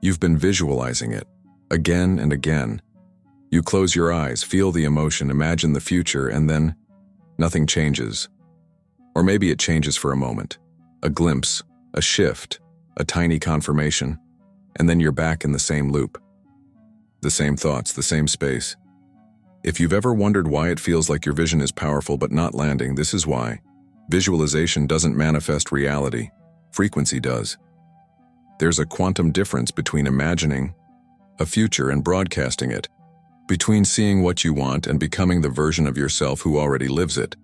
You've been visualizing it, again and again. You close your eyes, feel the emotion, imagine the future, and then nothing changes. Or maybe it changes for a moment. A glimpse, a shift, a tiny confirmation, and then you're back in the same loop. The same thoughts, the same space. If you've ever wondered why it feels like your vision is powerful but not landing, this is why. Visualization doesn't manifest reality. Frequency does. There's a quantum difference between imagining a future and broadcasting it, between seeing what you want and becoming the version of yourself who already lives it.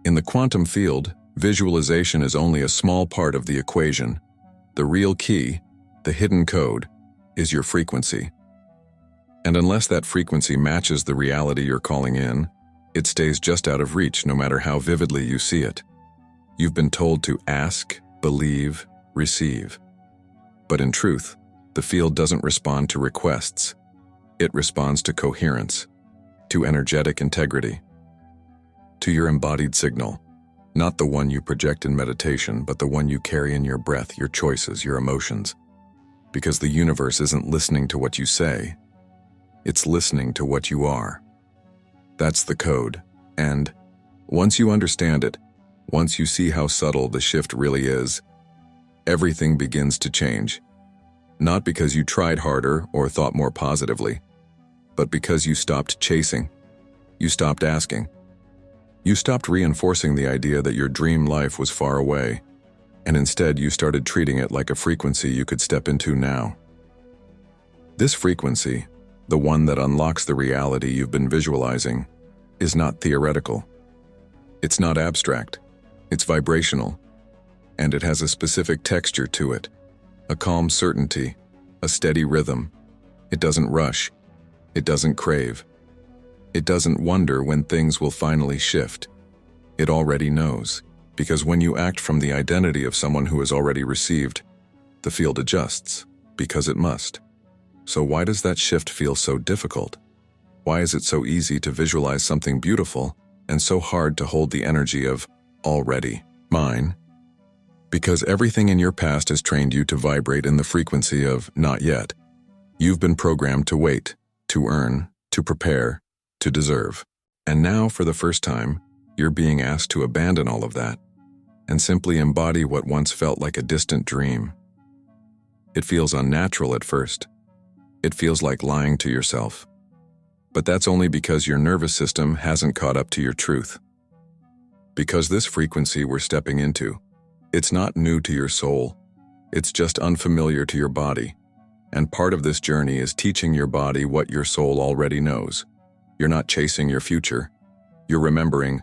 In the quantum field, visualization is only a small part of the equation. The real key, the hidden code, is your frequency. And unless that frequency matches the reality you're calling in, it stays just out of reach no matter how vividly you see it. You've been told to ask, believe, receive. But in truth, the field doesn't respond to requests. It responds to coherence, to energetic integrity, to your embodied signal, not the one you project in meditation, but the one you carry in your breath, your choices, your emotions. Because the universe isn't listening to what you say, it's listening to what you are. That's the code, and once you understand it, once you see how subtle the shift really is, everything begins to change. Not because you tried harder or thought more positively, but because you stopped chasing. You stopped asking. You stopped reinforcing the idea that your dream life was far away, and instead you started treating it like a frequency you could step into now. This frequency, the one that unlocks the reality you've been visualizing, is not theoretical. It's not abstract. It's vibrational, and it has a specific texture to it. A calm certainty, a steady rhythm. It doesn't rush. It doesn't crave. It doesn't wonder when things will finally shift. It already knows, because when you act from the identity of someone who has already received, the field adjusts, because it must. So why does that shift feel so difficult? Why is it so easy to visualize something beautiful and so hard to hold the energy of already mine? Because everything in your past has trained you to vibrate in the frequency of not yet. You've been programmed to wait, to earn, to prepare, to deserve. And now, for the first time, you're being asked to abandon all of that and simply embody what once felt like a distant dream. It feels unnatural at first. It feels like lying to yourself. But that's only because your nervous system hasn't caught up to your truth. Because this frequency we're stepping into, it's not new to your soul, it's just unfamiliar to your body. And part of this journey is teaching your body what your soul already knows. You're not chasing your future, you're remembering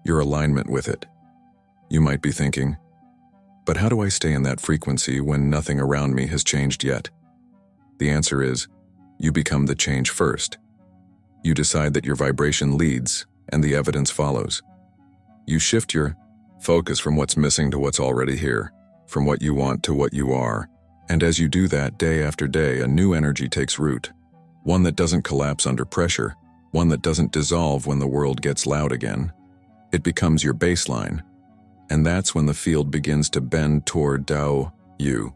your alignment with it. You might be thinking, but how do I stay in that frequency when nothing around me has changed yet? The answer is, you become the change first. You decide that your vibration leads, and the evidence follows. You shift your focus from what's missing to what's already here, from what you want to what you are. And as you do that day after day, a new energy takes root. One that doesn't collapse under pressure, one that doesn't dissolve when the world gets loud again. It becomes your baseline. And that's when the field begins to bend toward Tao you.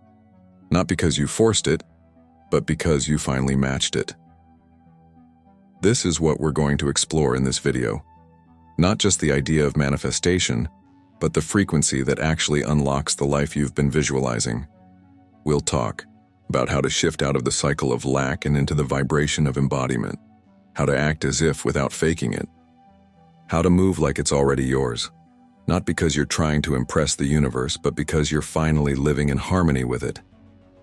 Not because you forced it, but because you finally matched it. This is what we're going to explore in this video. Not just the idea of manifestation, but the frequency that actually unlocks the life you've been visualizing. We'll talk about how to shift out of the cycle of lack and into the vibration of embodiment, how to act as if without faking it, how to move like it's already yours, not because you're trying to impress the universe, but because you're finally living in harmony with it,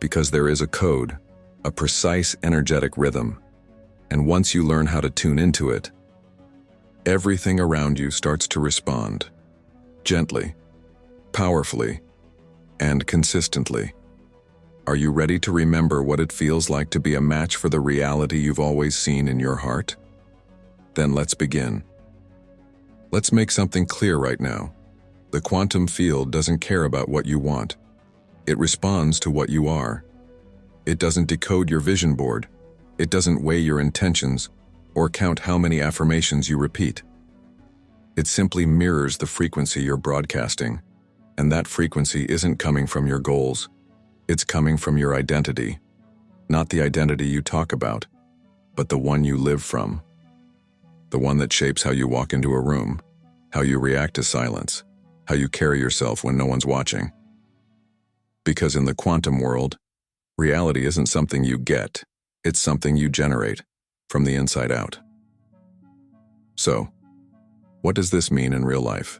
because there is a code, a precise energetic rhythm, and once you learn how to tune into it, everything around you starts to respond. Gently, powerfully, and consistently. Are you ready to remember what it feels like to be a match for the reality you've always seen in your heart? Then let's begin. Let's make something clear right now. The quantum field doesn't care about what you want. It responds to what you are. It doesn't decode your vision board. It doesn't weigh your intentions or count how many affirmations you repeat. It simply mirrors the frequency you're broadcasting, and that frequency isn't coming from your goals. It's coming from your identity, Not the identity you talk about, but the one you live from. The one that shapes how you walk into a room, how you react to silence, how you carry yourself when no one's watching. Because in the quantum world, reality isn't something you get, it's something you generate from the inside out. So, what does this mean in real life?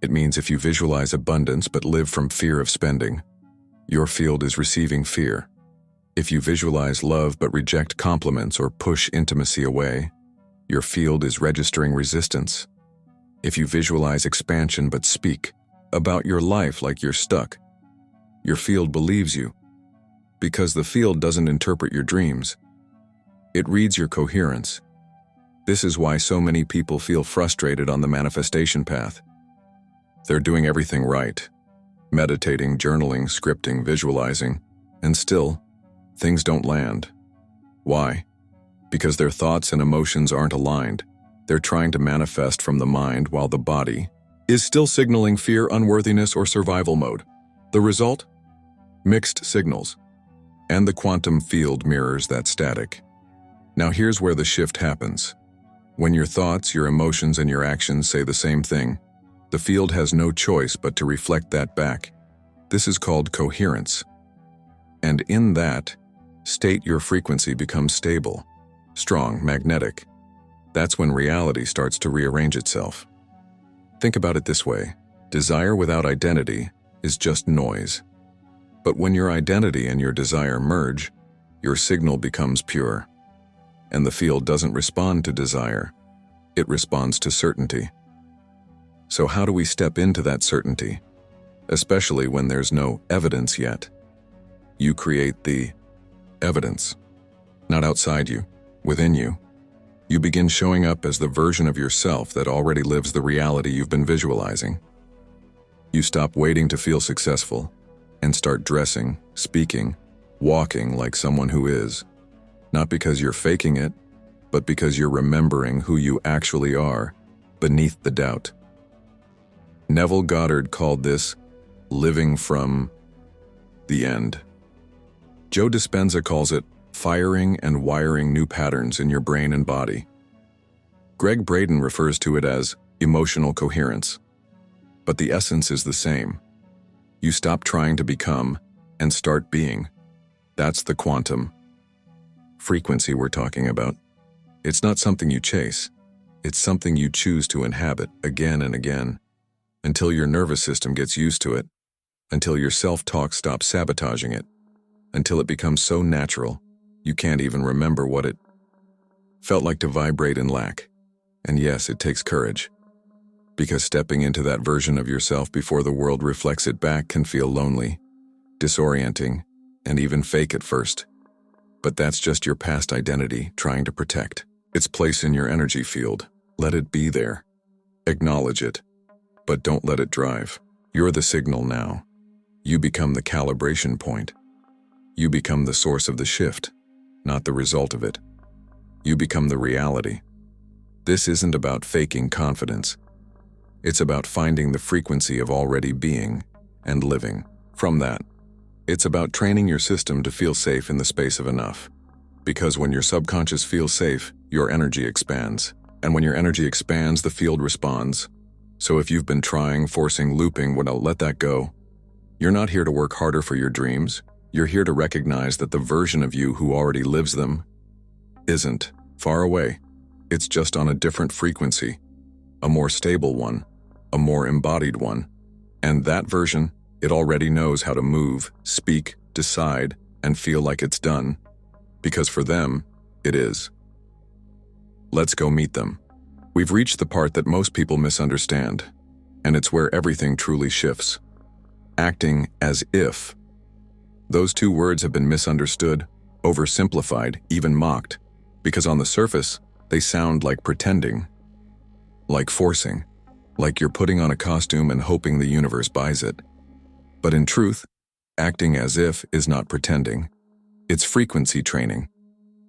It means if you visualize abundance but live from fear of spending, your field is receiving fear. If you visualize love but reject compliments or push intimacy away, your field is registering resistance. If you visualize expansion but speak about your life like you're stuck, your field believes you. Because the field doesn't interpret your dreams. It reads your coherence. This is why so many people feel frustrated on the manifestation path. They're doing everything right. Meditating, journaling, scripting, visualizing, and still, things don't land. Why? Because their thoughts and emotions aren't aligned. They're trying to manifest from the mind while the body is still signaling fear, unworthiness, or survival mode. The result? Mixed signals. And the quantum field mirrors that static. Now here's where the shift happens. When your thoughts, your emotions, and your actions say the same thing, the field has no choice but to reflect that back. This is called coherence. And in that state, your frequency becomes stable, strong, magnetic. That's when reality starts to rearrange itself. Think about it this way. Desire without identity is just noise. But when your identity and your desire merge, your signal becomes pure. And the field doesn't respond to desire. It responds to certainty. So how do we step into that certainty? Especially when there's no evidence yet. You create the evidence. Not outside you, within you. You begin showing up as the version of yourself that already lives the reality you've been visualizing. You stop waiting to feel successful and start dressing, speaking, walking like someone who is. Not because you're faking it, but because you're remembering who you actually are beneath the doubt. Neville Goddard called this living from the end. Joe Dispenza calls it firing and wiring new patterns in your brain and body. Greg Braden refers to it as emotional coherence. But the essence is the same. You stop trying to become and start being. That's the quantum frequency we're talking about. It's not something you chase. It's something you choose to inhabit again and again, until your nervous system gets used to it, until your self-talk stops sabotaging it, until it becomes so natural you can't even remember what it felt like to vibrate in lack. And yes, it takes courage. Because stepping into that version of yourself before the world reflects it back can feel lonely, disorienting, and even fake at first. But that's just your past identity trying to protect its place in your energy field. Let it be there. Acknowledge it, but don't let it drive. You're the signal now. You become the calibration point. You become the source of the shift, not the result of it. You become the reality. This isn't about faking confidence. It's about finding the frequency of already being and living from that. It's about training your system to feel safe in the space of enough. Because when your subconscious feels safe, your energy expands. And when your energy expands, the field responds. So if you've been trying, forcing, looping, let that go. You're not here to work harder for your dreams. You're here to recognize that the version of you who already lives them isn't far away. It's just on a different frequency, a more stable one, a more embodied one. And that version, it already knows how to move, speak, decide, and feel like it's done. Because for them, it is. Let's go meet them. We've reached the part that most people misunderstand, and it's where everything truly shifts. Acting as if. Those two words have been misunderstood, oversimplified, even mocked, because on the surface, they sound like pretending, like forcing, like you're putting on a costume and hoping the universe buys it. But in truth, acting as if is not pretending. It's frequency training.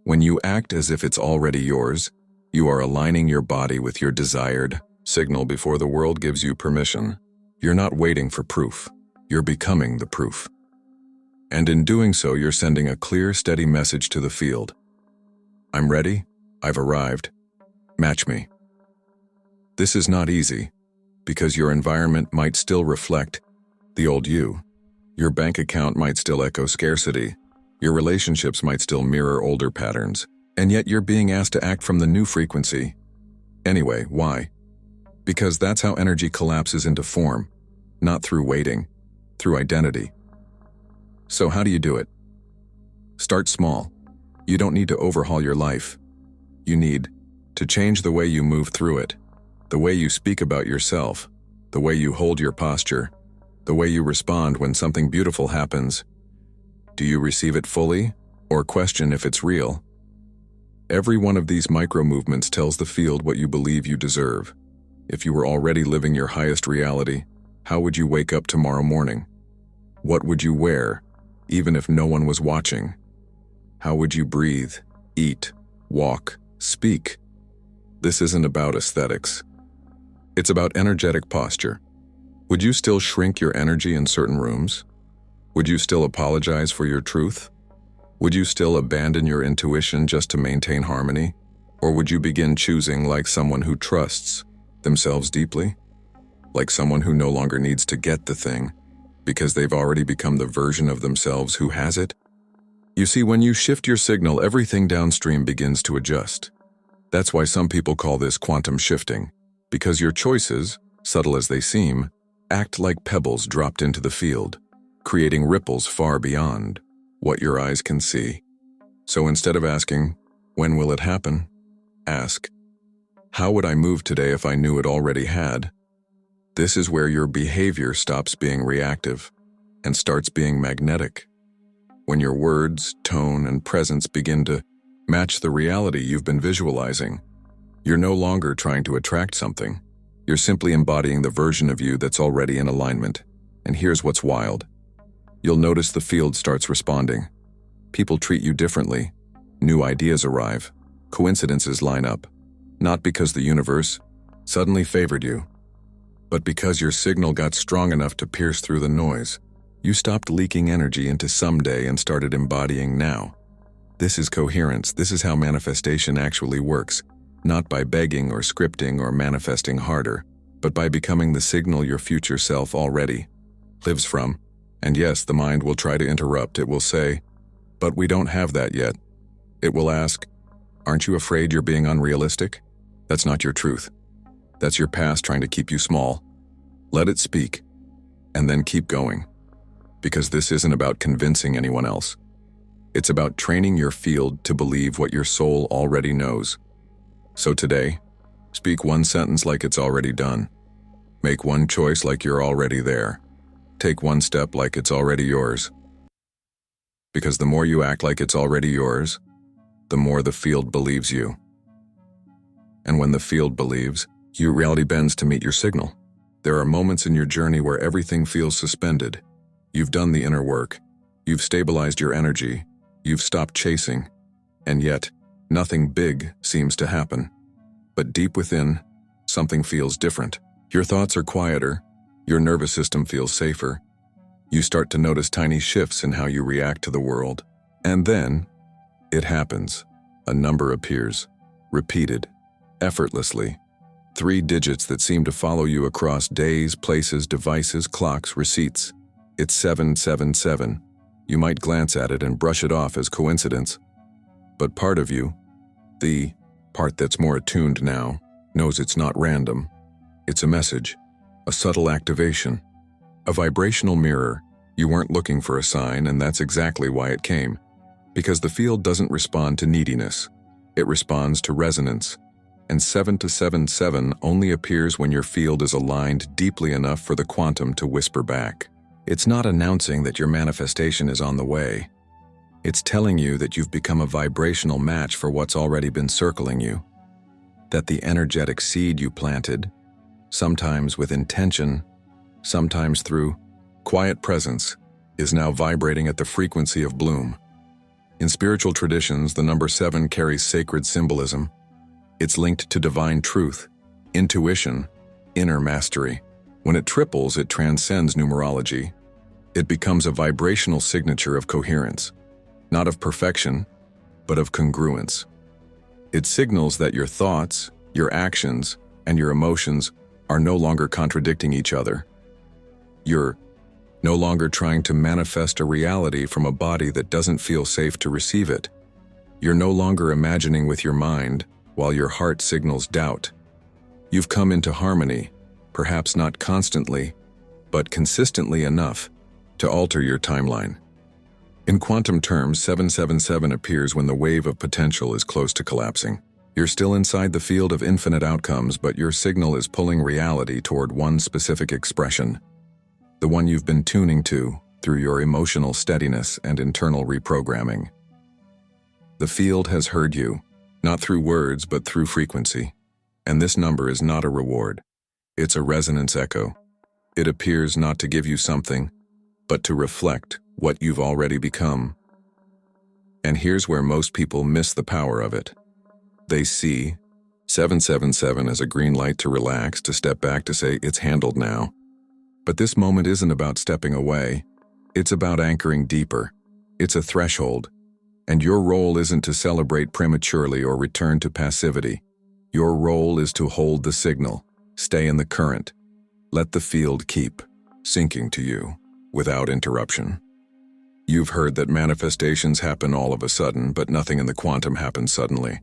When you act as if it's already yours, you are aligning your body with your desired signal before the world gives you permission. You're not waiting for proof. You're becoming the proof. And in doing so, you're sending a clear, steady message to the field. I'm ready. I've arrived. Match me. This is not easy, because your environment might still reflect the old you. Your bank account might still echo scarcity. Your relationships might still mirror older patterns. And yet you're being asked to act from the new frequency. Anyway, why? Because that's how energy collapses into form, not through waiting, through identity. So how do you do it? Start small. You don't need to overhaul your life. You need to change the way you move through it, the way you speak about yourself, the way you hold your posture, the way you respond when something beautiful happens. Do you receive it fully, or question if it's real? Every one of these micro-movements tells the field what you believe you deserve. If you were already living your highest reality, how would you wake up tomorrow morning? What would you wear, even if no one was watching? How would you breathe, eat, walk, speak? This isn't about aesthetics. It's about energetic posture. Would you still shrink your energy in certain rooms? Would you still apologize for your truth? Would you still abandon your intuition just to maintain harmony? Or would you begin choosing like someone who trusts themselves deeply? Like someone who no longer needs to get the thing, because they've already become the version of themselves who has it? You see, when you shift your signal, everything downstream begins to adjust. That's why some people call this quantum shifting, because your choices, subtle as they seem, act like pebbles dropped into the field, creating ripples far beyond what your eyes can see. So instead of asking, when will it happen? Ask, how would I move today if I knew it already had? This is where your behavior stops being reactive and starts being magnetic. When your words, tone, and presence begin to match the reality you've been visualizing, you're no longer trying to attract something. You're simply embodying the version of you that's already in alignment. And here's what's wild. You'll notice the field starts responding. People treat you differently. New ideas arrive. Coincidences line up. Not because the universe suddenly favored you, but because your signal got strong enough to pierce through the noise. You stopped leaking energy into someday and started embodying now. This is coherence. This is how manifestation actually works. Not by begging or scripting or manifesting harder, but by becoming the signal your future self already lives from. And yes, the mind will try to interrupt. It will say, but we don't have that yet. It will ask, aren't you afraid you're being unrealistic? That's not your truth. That's your past trying to keep you small. Let it speak, and then keep going. Because this isn't about convincing anyone else. It's about training your field to believe what your soul already knows. So today, speak one sentence like it's already done. Make one choice like you're already there. Take one step like it's already yours. Because the more you act like it's already yours, the more the field believes you. And when the field believes, your reality bends to meet your signal. There are moments in your journey where everything feels suspended. You've done the inner work. You've stabilized your energy. You've stopped chasing. And yet, nothing big seems to happen. But deep within, something feels different. Your thoughts are quieter. Your nervous system feels safer. You start to notice tiny shifts in how you react to the world. And then, it happens. A number appears, repeated, effortlessly. 3 digits that seem to follow you across days, places, devices, clocks, receipts. It's 777. You might glance at it and brush it off as coincidence. But part of you, the part that's more attuned now, knows it's not random. It's a message, a subtle activation, a vibrational mirror. You weren't looking for a sign, and that's exactly why it came. Because the field doesn't respond to neediness. It responds to resonance. And 7-7-7 only appears when your field is aligned deeply enough for the quantum to whisper back. It's not announcing that your manifestation is on the way. It's telling you that you've become a vibrational match for what's already been circling you. That the energetic seed you planted, sometimes with intention, sometimes through quiet presence, is now vibrating at the frequency of bloom. In spiritual traditions, the number 7 carries sacred symbolism. It's linked to divine truth, intuition, inner mastery. When it triples, it transcends numerology. It becomes a vibrational signature of coherence, not of perfection, but of congruence. It signals that your thoughts, your actions, and your emotions are no longer contradicting each other. You're no longer trying to manifest a reality from a body that doesn't feel safe to receive it. You're no longer imagining with your mind while your heart signals doubt. You've come into harmony, perhaps not constantly, but consistently enough to alter your timeline. In quantum terms, 777 appears when the wave of potential is close to collapsing. You're still inside the field of infinite outcomes, but your signal is pulling reality toward one specific expression, the one you've been tuning to through your emotional steadiness and internal reprogramming. The field has heard you, not through words but through frequency, and this number is not a reward. It's a resonance echo. It appears not to give you something, but to reflect what you've already become. And here's where most people miss the power of it. They see 777 as a green light to relax, to step back, to say, it's handled now. But this moment isn't about stepping away. It's about anchoring deeper. It's a threshold. And your role isn't to celebrate prematurely or return to passivity. Your role is to hold the signal, stay in the current. Let the field keep sinking to you without interruption. You've heard that manifestations happen all of a sudden, but nothing in the quantum happens suddenly.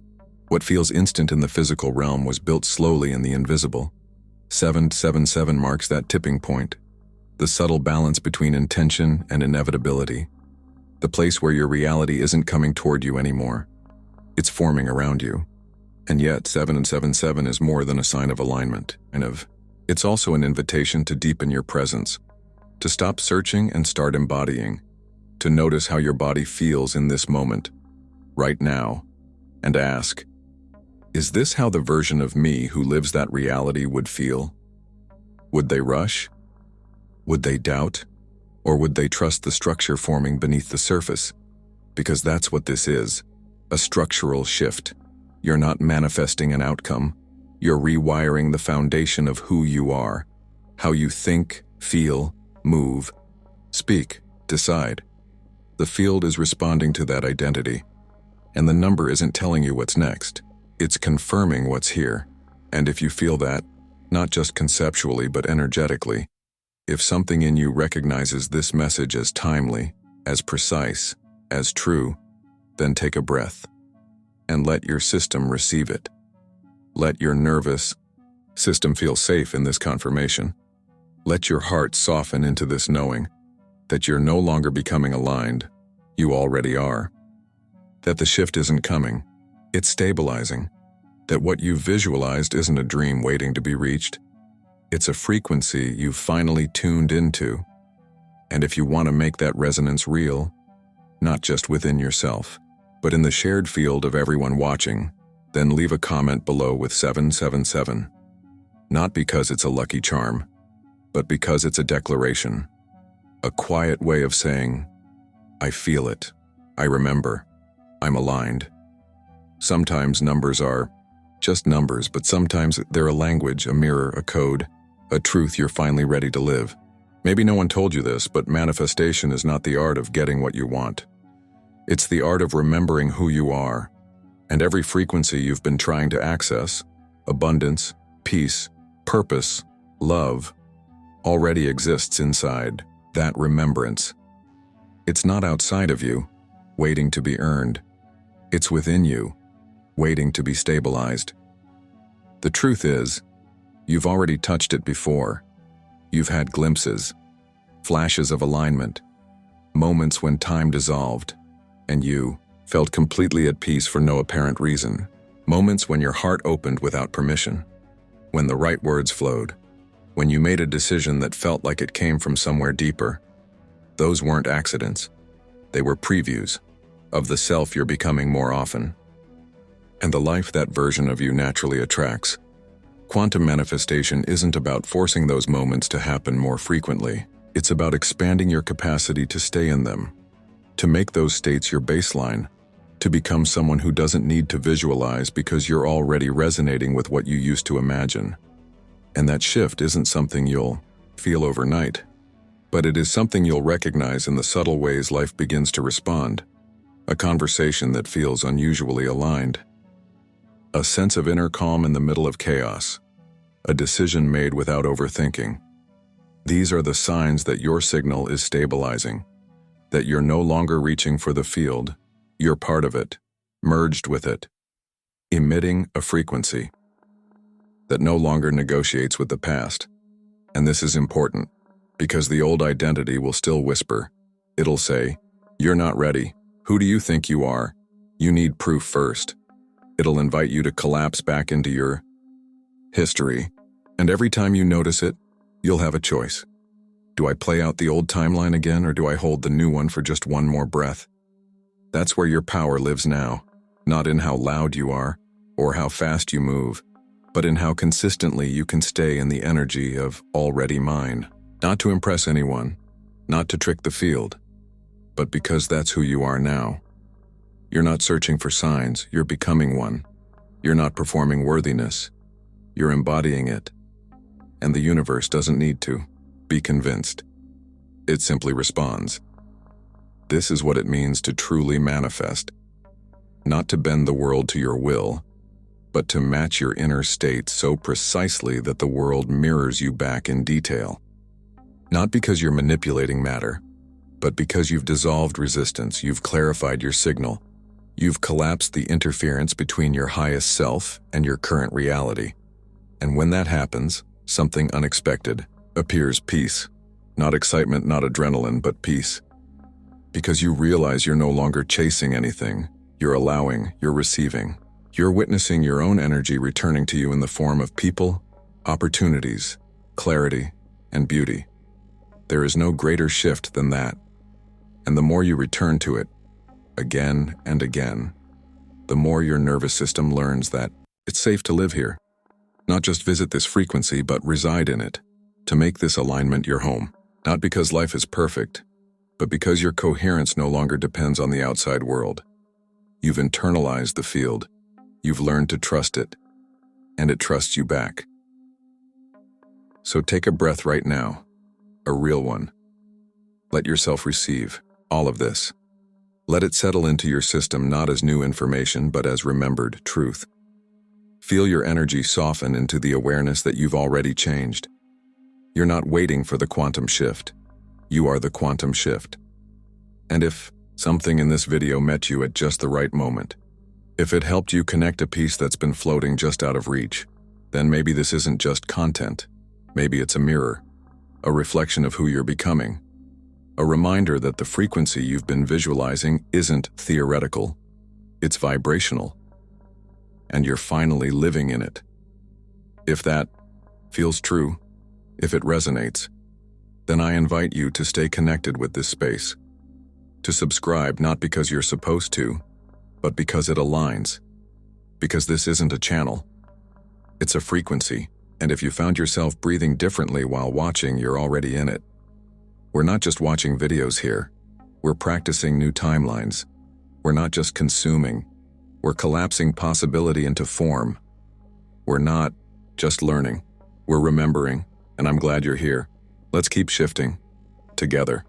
What feels instant in the physical realm was built slowly in the invisible. 777 marks that tipping point, the subtle balance between intention and inevitability, the place where your reality isn't coming toward you anymore. It's forming around you. And yet, 777 is more than a sign of alignment, it's also an invitation to deepen your presence, to stop searching and start embodying, to notice how your body feels in this moment, right now, and ask, is this how the version of me who lives that reality would feel? Would they rush? Would they doubt? Or would they trust the structure forming beneath the surface? Because that's what this is, a structural shift. You're not manifesting an outcome. You're rewiring the foundation of who you are, how you think, feel, move, speak, decide. The field is responding to that identity, and the number isn't telling you what's next. It's confirming what's here. And if you feel that, not just conceptually but energetically, if something in you recognizes this message as timely, as precise, as true, then take a breath and let your system receive it. Let your nervous system feel safe in this confirmation. Let your heart soften into this knowing that you're no longer becoming aligned, you already are. That the shift isn't coming, it's stabilizing. That what you've visualized isn't a dream waiting to be reached. It's a frequency you've finally tuned into. And if you want to make that resonance real, not just within yourself, but in the shared field of everyone watching, then leave a comment below with 777. Not because it's a lucky charm, but because it's a declaration. A quiet way of saying, I feel it, I remember, I'm aligned. Sometimes numbers are just numbers, but sometimes they're a language, a mirror, a code, a truth you're finally ready to live. Maybe no one told you this, but manifestation is not the art of getting what you want. It's the art of remembering who you are, and every frequency you've been trying to access, abundance, peace, purpose, love, already exists inside that remembrance. It's not outside of you, waiting to be earned. It's within you, waiting to be stabilized. The truth is, you've already touched it before. You've had glimpses, flashes of alignment, moments when time dissolved, and you felt completely at peace for no apparent reason. Moments when your heart opened without permission, when the right words flowed, when you made a decision that felt like it came from somewhere deeper. Those weren't accidents. They were previews of the self you're becoming more often, and the life that version of you naturally attracts. Quantum manifestation isn't about forcing those moments to happen more frequently. It's about expanding your capacity to stay in them, to make those states your baseline, to become someone who doesn't need to visualize because you're already resonating with what you used to imagine. And that shift isn't something you'll feel overnight. But it is something you'll recognize in the subtle ways life begins to respond. A conversation that feels unusually aligned. A sense of inner calm in the middle of chaos. A decision made without overthinking. These are the signs that your signal is stabilizing, that you're no longer reaching for the field, you're part of it, merged with it, emitting a frequency that no longer negotiates with the past. And this is important, because the old identity will still whisper. It'll say, "You're not ready. Who do you think you are? You need proof first." It'll invite you to collapse back into your history, and every time you notice it, you'll have a choice. Do I play out the old timeline again, or do I hold the new one for just one more breath? That's where your power lives now, not in how loud you are, or how fast you move, but in how consistently you can stay in the energy of already mine. Not to impress anyone, not to trick the field, but because that's who you are now. You're not searching for signs, you're becoming one. You're not performing worthiness, you're embodying it. And the universe doesn't need to be convinced. It simply responds. This is what it means to truly manifest. Not to bend the world to your will, but to match your inner state so precisely that the world mirrors you back in detail. Not because you're manipulating matter, but because you've dissolved resistance, you've clarified your signal. You've collapsed the interference between your highest self and your current reality. And when that happens, something unexpected appears: peace. Not excitement, not adrenaline, but peace. Because you realize you're no longer chasing anything. You're allowing, you're receiving. You're witnessing your own energy returning to you in the form of people, opportunities, clarity, and beauty. There is no greater shift than that. And the more you return to it, again and again, the more your nervous system learns that it's safe to live here. Not just visit this frequency, but reside in it, to make this alignment your home. Not because life is perfect, but because your coherence no longer depends on the outside world. You've internalized the field. You've learned to trust it, and it trusts you back. So take a breath right now, a real one. Let yourself receive all of this. Let it settle into your system not as new information, but as remembered truth. Feel your energy soften into the awareness that you've already changed. You're not waiting for the quantum shift. You are the quantum shift. And if something in this video met you at just the right moment, if it helped you connect a piece that's been floating just out of reach, then maybe this isn't just content. Maybe it's a mirror, a reflection of who you're becoming, a reminder that the frequency you've been visualizing isn't theoretical, it's vibrational, and you're finally living in it. If that feels true, if it resonates, then I invite you to stay connected with this space, to subscribe not because you're supposed to, but because it aligns, because this isn't a channel, it's a frequency, and if you found yourself breathing differently while watching, you're already in it. We're not just watching videos here, we're practicing new timelines. We're not just consuming, we're collapsing possibility into form. We're not just learning, we're remembering, and I'm glad you're here. Let's keep shifting, together.